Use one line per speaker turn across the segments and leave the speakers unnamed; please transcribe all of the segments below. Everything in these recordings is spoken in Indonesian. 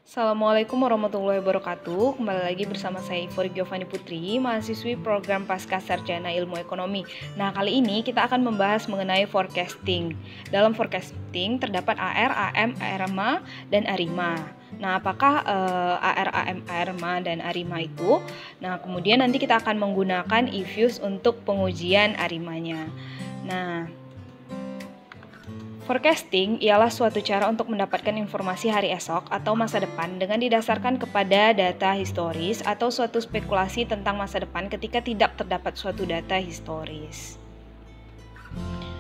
Assalamualaikum warahmatullahi wabarakatuh. Kembali lagi bersama saya Ivory Giovanni Putri, mahasiswi program Pascasarjana Ilmu Ekonomi. Nah, kali ini kita akan membahas mengenai forecasting. Dalam forecasting terdapat AR, AM, ARMA, dan ARIMA. Nah, apakah AR, AM, ARMA, dan ARIMA itu? Nah, kemudian nanti kita akan menggunakan eFuse untuk pengujian ARIMA-nya. Nah, forecasting ialah suatu cara untuk mendapatkan informasi hari esok atau masa depan dengan didasarkan kepada data historis atau suatu spekulasi tentang masa depan ketika tidak terdapat suatu data historis.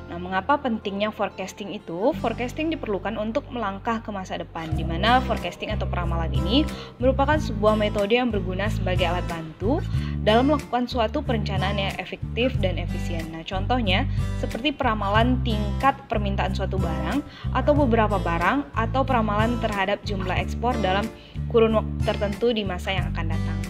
Nah, mengapa pentingnya forecasting itu? Forecasting diperlukan untuk melangkah ke masa depan, di mana forecasting atau peramalan ini merupakan sebuah metode yang berguna sebagai alat bantu dalam melakukan suatu perencanaan yang efektif dan efisien. Nah, contohnya seperti peramalan tingkat permintaan suatu barang atau beberapa barang atau peramalan terhadap jumlah ekspor dalam kurun waktu tertentu di masa yang akan datang.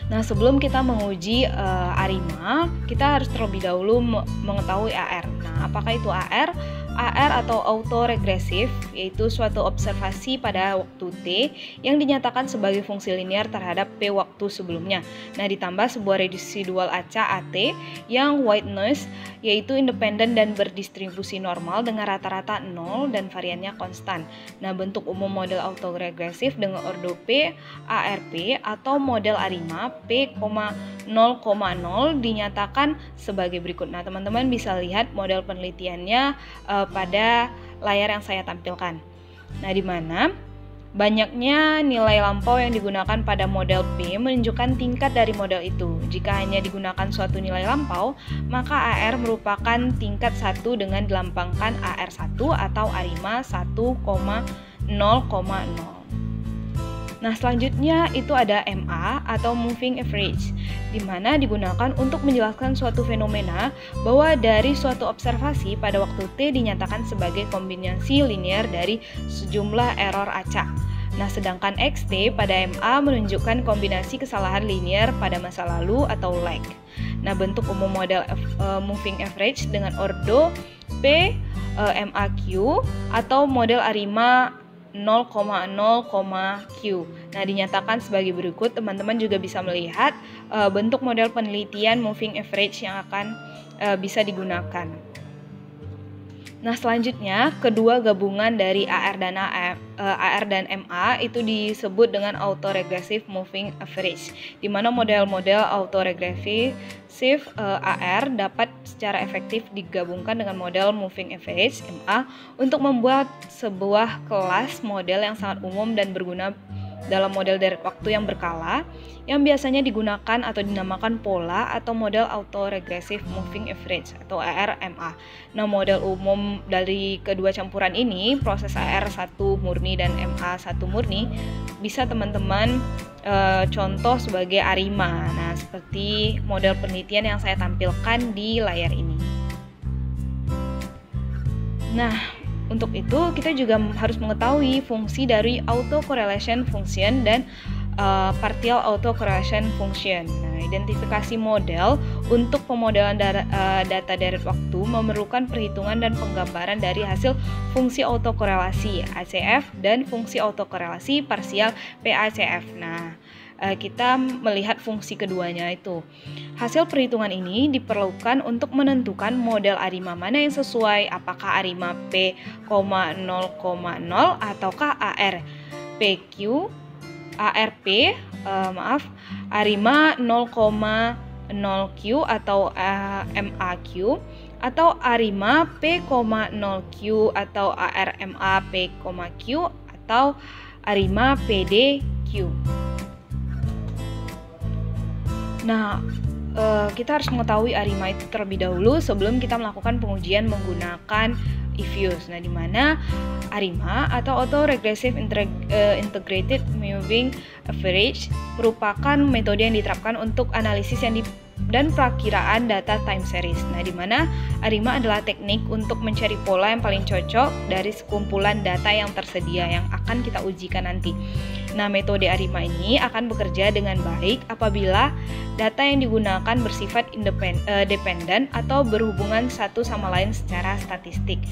Nah, sebelum kita menguji ARIMA, kita harus terlebih dahulu mengetahui AR. Nah, apakah itu AR? AR atau autoregressive yaitu suatu observasi pada waktu T yang dinyatakan sebagai fungsi linear terhadap P waktu sebelumnya. Nah, ditambah sebuah residual acak AT yang white noise yaitu independen dan berdistribusi normal dengan rata-rata 0 dan variannya konstan. Nah, bentuk umum model autoregressive dengan ordo P, ARP atau model ARIMA P,0,0 dinyatakan sebagai berikut. Nah, teman-teman bisa lihat model penelitiannya pada layar yang saya tampilkan. Nah, di mana banyaknya nilai lampau yang digunakan pada model P menunjukkan tingkat dari model itu. Jika hanya digunakan suatu nilai lampau, maka AR merupakan tingkat 1 dengan dilambangkan AR1 atau ARIMA 1,0,0. Nah, selanjutnya itu ada MA atau moving average, di mana digunakan untuk menjelaskan suatu fenomena bahwa dari suatu observasi pada waktu T dinyatakan sebagai kombinasi linear dari sejumlah error acak. Nah, sedangkan XT pada MA menunjukkan kombinasi kesalahan linear pada masa lalu atau lag. Nah, bentuk umum model moving average dengan ordo P, MAQ atau model ARIMA 0,0,Q. Nah, dinyatakan sebagai berikut. Teman-teman juga bisa melihat bentuk model penelitian moving average yang akan bisa digunakan. Nah, selanjutnya kedua gabungan dari AR dan MA itu disebut dengan autoregressive moving average, di mana model-model autoregressive AR dapat secara efektif digabungkan dengan model moving average MA untuk membuat sebuah kelas model yang sangat umum dan berguna dalam model deret waktu yang berkala yang biasanya digunakan atau dinamakan pola atau model autoregressive moving average atau ARMA. Nah, model umum dari kedua campuran ini, proses AR1 murni dan MA1 murni, bisa teman-teman contoh sebagai ARIMA. Nah, seperti model penelitian yang saya tampilkan di layar ini. Nah, untuk itu kita juga harus mengetahui fungsi dari autocorrelation function dan partial autocorrelation function. Nah, identifikasi model untuk pemodelan data deret waktu memerlukan perhitungan dan penggambaran dari hasil fungsi autokorelasi ACF dan fungsi autokorelasi parsial PACF. Nah, kita melihat fungsi keduanya itu. Hasil perhitungan ini diperlukan untuk menentukan model ARIMA mana yang sesuai, apakah ARIMA P,0,0 ataukah ARIMA 0,0Q atau MAQ atau ARIMA P,0Q atau ARMA P,Q atau ARIMA PDQ. Nah, kita harus mengetahui ARIMA itu terlebih dahulu sebelum kita melakukan pengujian menggunakan eFuse. Nah, di mana ARIMA atau Autoregressive Integrated Moving Average merupakan metode yang diterapkan untuk analisis yang dan perakiraan data time series. Nah, di mana ARIMA adalah teknik untuk mencari pola yang paling cocok dari sekumpulan data yang tersedia yang akan kita ujikan nanti. Nah, metode ARIMA ini akan bekerja dengan baik apabila data yang digunakan bersifat dependen atau berhubungan satu sama lain secara statistik.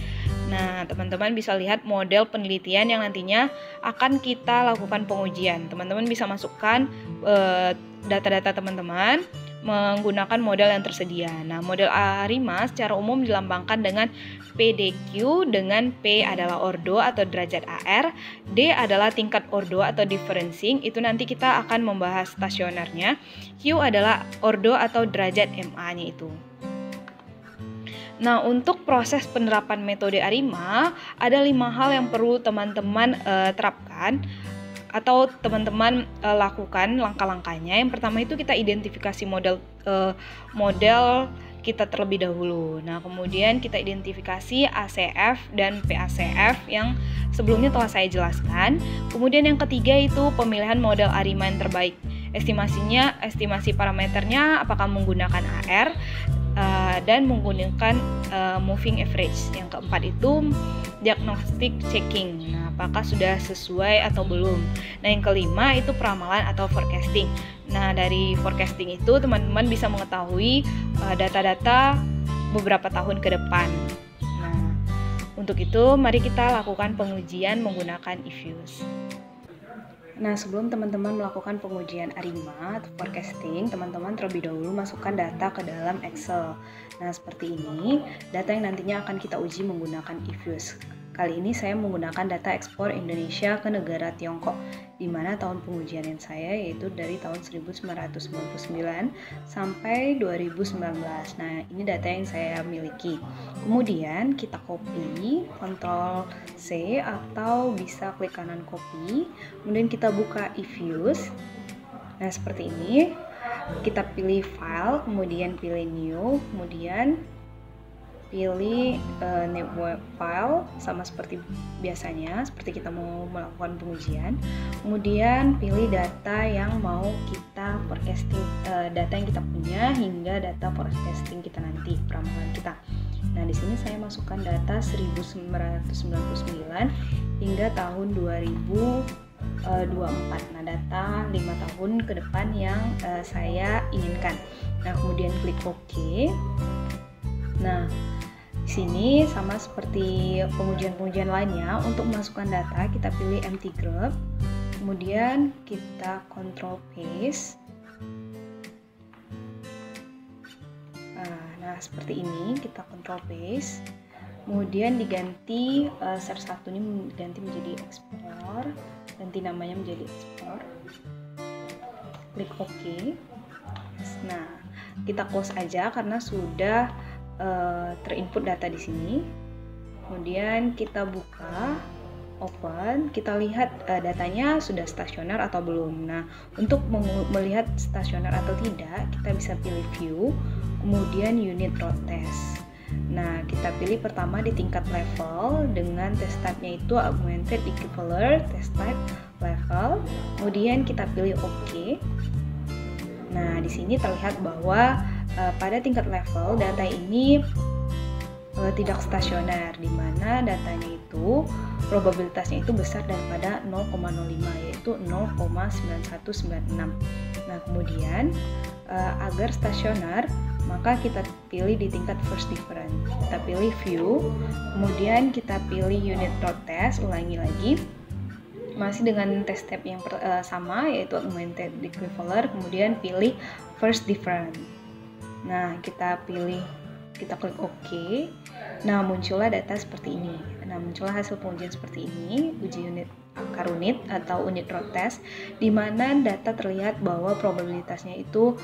Nah, teman-teman bisa lihat model penelitian yang nantinya akan kita lakukan pengujian. Teman-teman bisa masukkan data-data teman-teman menggunakan model yang tersedia. Nah, model ARIMA secara umum dilambangkan dengan PDQ, dengan P adalah ordo atau derajat AR, D adalah tingkat ordo atau differencing, itu nanti kita akan membahas stasionernya, Q adalah ordo atau derajat MA-nya itu. Nah, untuk proses penerapan metode ARIMA, ada 5 hal yang perlu teman-teman terapkan atau teman-teman lakukan langkah-langkahnya. Yang pertama itu kita identifikasi model kita terlebih dahulu. Nah, kemudian kita identifikasi ACF dan PACF yang sebelumnya telah saya jelaskan. Kemudian yang ketiga itu pemilihan model ARIMA yang terbaik. Estimasi parameternya apakah menggunakan AR dan menggunakan moving average. Yang keempat itu diagnostic checking. Nah, apakah sudah sesuai atau belum? Nah, yang kelima itu peramalan atau forecasting. Nah, dari forecasting itu teman-teman bisa mengetahui data-data beberapa tahun ke depan. Nah, untuk itu mari kita lakukan pengujian menggunakan eFuse. Nah, sebelum teman-teman melakukan pengujian ARIMA atau forecasting, teman-teman terlebih dahulu masukkan data ke dalam Excel. Nah, seperti ini, data yang nantinya akan kita uji menggunakan eFuse. Kali ini saya menggunakan data ekspor Indonesia ke negara Tiongkok, di mana tahun pengujian yang saya yaitu dari tahun 1999 sampai 2019. Nah, ini data yang saya miliki. Kemudian kita copy, Ctrl C atau bisa klik kanan copy. Kemudian kita buka eFuse. Nah, seperti ini. Kita pilih file, kemudian pilih new, kemudian pilih new web file sama seperti biasanya, seperti kita mau melakukan pengujian. Kemudian pilih data yang mau kita forecasting, data yang kita punya hingga data forecasting kita nanti, peramalan kita. Nah, di sini saya masukkan data 1999 hingga tahun 2024. Nah, data 5 tahun ke depan yang saya inginkan. Nah, kemudian klik OK. Nah, di sini sama seperti pengujian-pengujian lainnya, untuk memasukkan data kita pilih empty group, kemudian kita Ctrl Paste. Nah, seperti ini kita Ctrl Paste, kemudian diganti search 1 ini diganti menjadi explore, ganti namanya menjadi explore, klik OK. Nah, kita close aja karena sudah terinput data di sini. Kemudian kita buka, open, kita lihat datanya sudah stasioner atau belum. Nah, untuk melihat stasioner atau tidak, kita bisa pilih view, kemudian unit road test. Nah, kita pilih pertama di tingkat level dengan test type-nya itu augmented equivalent test type level. Kemudian kita pilih OK. Nah, di sini terlihat bahwa pada tingkat level data ini tidak stasioner, di mana datanya itu probabilitasnya itu besar daripada 0,05 yaitu 0,9196. Nah, kemudian agar stasioner maka kita pilih di tingkat first difference. Kita pilih view, kemudian kita pilih unit road test, ulangi lagi. Masih dengan test step yang sama yaitu augmented equivalent, kemudian pilih first difference. Nah, kita klik OK. Nah, muncullah data seperti ini. Nah, muncullah hasil pengujian seperti ini, uji unit akar unit atau unit road test, di mana data terlihat bahwa probabilitasnya itu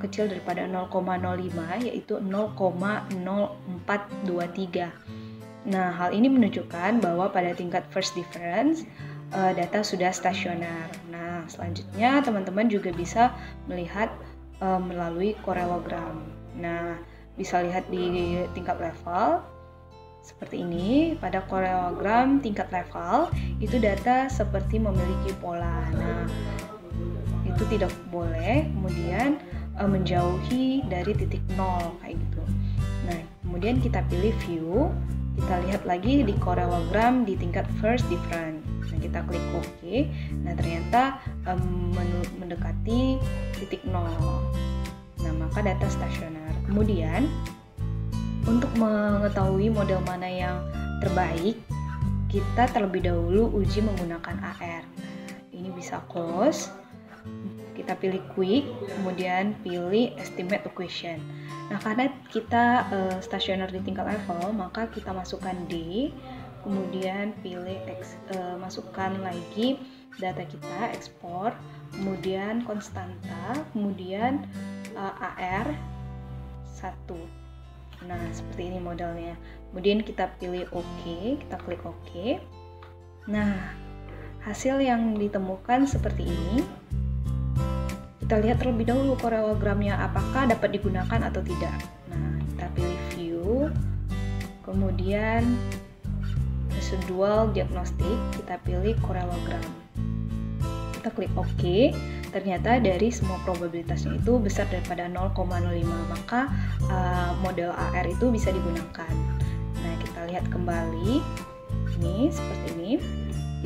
kecil daripada 0,05 yaitu 0,0423. Nah, hal ini menunjukkan bahwa pada tingkat first difference data sudah stasioner. Nah, selanjutnya teman-teman juga bisa melihat melalui koreogram. Nah, bisa lihat di tingkat level seperti ini. Pada koreogram tingkat level itu data seperti memiliki pola. Nah, itu tidak boleh. Kemudian menjauhi dari titik nol kayak gitu. Nah, kemudian kita pilih view, kita lihat lagi di Corellogram di tingkat first difference. Nah, kita klik OK. Nah, ternyata mendekati titik nol. Nah, maka data stasioner. Kemudian untuk mengetahui model mana yang terbaik, kita terlebih dahulu uji menggunakan AR. Ini bisa close, kita pilih quick, kemudian pilih estimate equation. Nah, karena kita stasioner di tingkat level, maka kita masukkan D, kemudian pilih masukkan lagi data kita, ekspor, kemudian konstanta, kemudian AR 1. Nah, seperti ini modelnya. Kemudian kita pilih OK, kita klik OK. Nah, hasil yang ditemukan seperti ini. Kita lihat terlebih dahulu Corellogramnya apakah dapat digunakan atau tidak. Nah, kita pilih view, kemudian residual diagnostic, kita pilih Corellogram. Kita klik OK. Ternyata dari semua probabilitasnya itu besar daripada 0,05, maka model AR itu bisa digunakan. Nah, kita lihat kembali, ini seperti ini.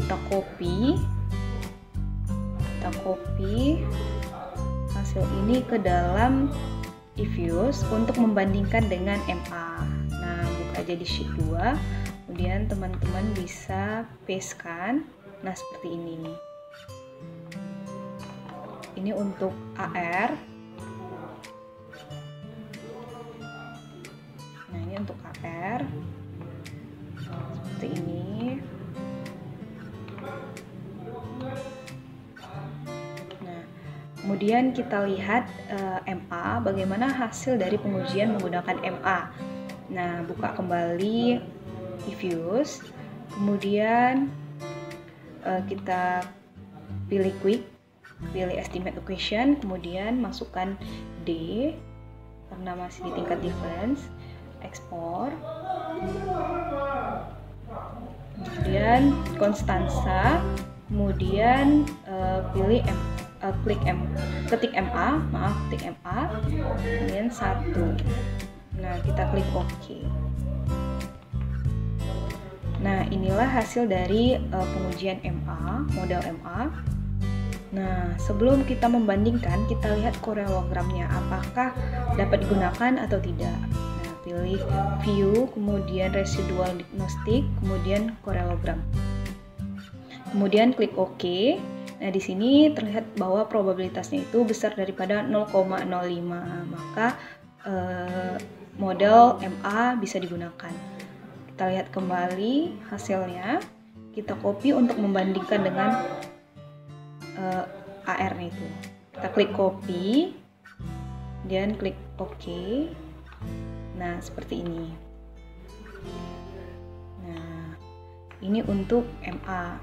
Kita copy hasil ini ke dalam eViews untuk membandingkan dengan MA. Nah, buka aja di sheet 2, kemudian teman-teman bisa pastekan. Nah, seperti ini. Ini untuk AR. Nah, ini untuk AR. Seperti ini. Nah, kemudian kita lihat MA, bagaimana hasil dari pengujian menggunakan MA. Nah, buka kembali eViews. Kemudian kita pilih quick, pilih estimate equation, kemudian masukkan D karena masih di tingkat difference, ekspor, kemudian konstansa, kemudian pilih ketik MA, kemudian 1. Nah, kita klik OK. Nah, inilah hasil dari pengujian MA, model MA. Nah, sebelum kita membandingkan, kita lihat Corellogramnya apakah dapat digunakan atau tidak. Nah, pilih view, kemudian residual diagnostic, kemudian Corellogram. Kemudian klik OK. Nah, di sini terlihat bahwa probabilitasnya itu besar daripada 0,05, maka model MA bisa digunakan. Kita lihat kembali hasilnya. Kita copy untuk membandingkan dengan AR-nya itu. Kita klik copy, dan klik OK. Nah, seperti ini. Nah, ini untuk MA.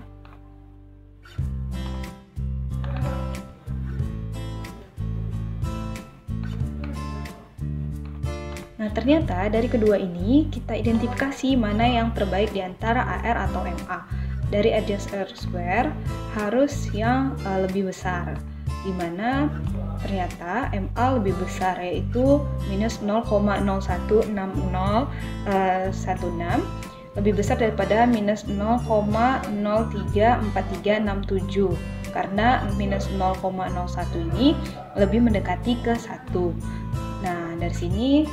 Nah, ternyata dari kedua ini kita identifikasi mana yang terbaik di antara AR atau MA. Dari adjust R-square harus yang lebih besar, di mana ternyata MA lebih besar, yaitu minus 0,016016, lebih besar daripada minus 0,034367, karena minus 0,01 ini lebih mendekati ke 1. Nah, dari sini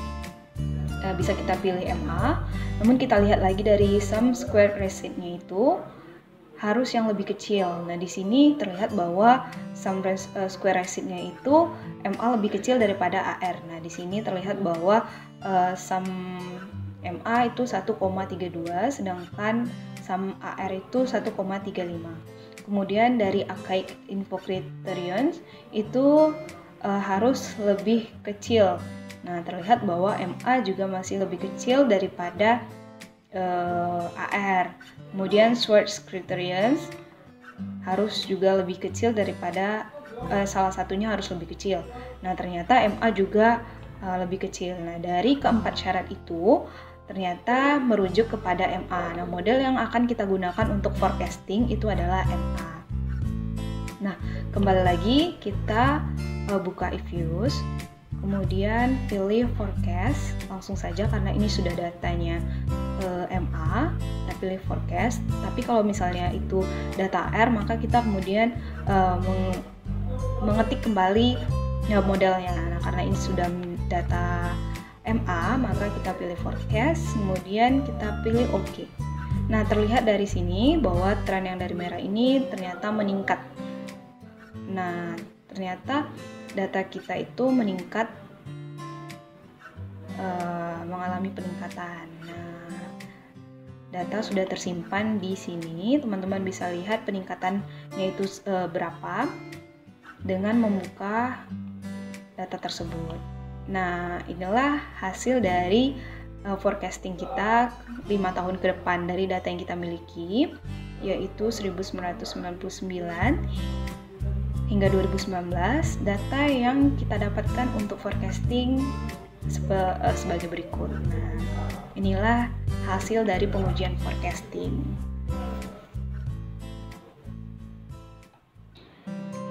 bisa kita pilih MA, namun kita lihat lagi dari sum square ratio-nya itu harus yang lebih kecil. Nah, di sini terlihat bahwa sum square ratio-nya itu MA lebih kecil daripada AR. Nah, di sini terlihat bahwa sum MA itu 1,32, sedangkan sum AR itu 1,35. Kemudian dari archaic info criterions itu harus lebih kecil. Nah, terlihat bahwa MA juga masih lebih kecil daripada AR. Kemudian Schwartz criterions harus juga lebih kecil daripada salah satunya harus lebih kecil. Nah, ternyata MA juga lebih kecil. Nah, dari keempat syarat itu ternyata merujuk kepada MA. Nah, model yang akan kita gunakan untuk forecasting itu adalah MA. Nah, kembali lagi kita buka Ifuse, kemudian pilih forecast langsung saja karena ini sudah datanya MA, kita pilih forecast. Tapi kalau misalnya itu data R, maka kita kemudian mengetik kembali modelnya. Nah, karena ini sudah data MA, maka kita pilih forecast, kemudian kita pilih OK. Nah, terlihat dari sini bahwa tren yang dari merah ini ternyata meningkat. Nah, ternyata data kita itu meningkat, mengalami peningkatan. Nah, data sudah tersimpan di sini. Teman-teman bisa lihat peningkatannya itu berapa dengan membuka data tersebut. Nah, inilah hasil dari forecasting kita 5 tahun ke depan dari data yang kita miliki, yaitu 1999 hingga 2019. Data yang kita dapatkan untuk forecasting sebagai berikut. Nah, inilah hasil dari pengujian forecasting.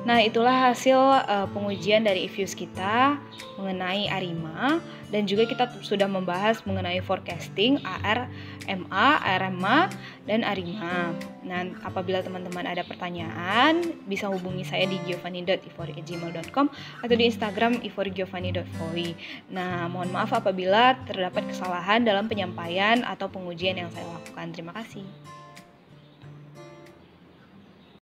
Nah, itulah hasil pengujian dari Ifuse kita mengenai ARIMA, dan juga kita sudah membahas mengenai forecasting AR, MA, RMA, dan ARIMA. Nah, apabila teman-teman ada pertanyaan, bisa hubungi saya di giovanni.ivory@gmail.com atau di Instagram ivorygiovanni.volley. Nah, mohon maaf apabila terdapat kesalahan dalam penyampaian atau pengujian yang saya lakukan. Terima kasih.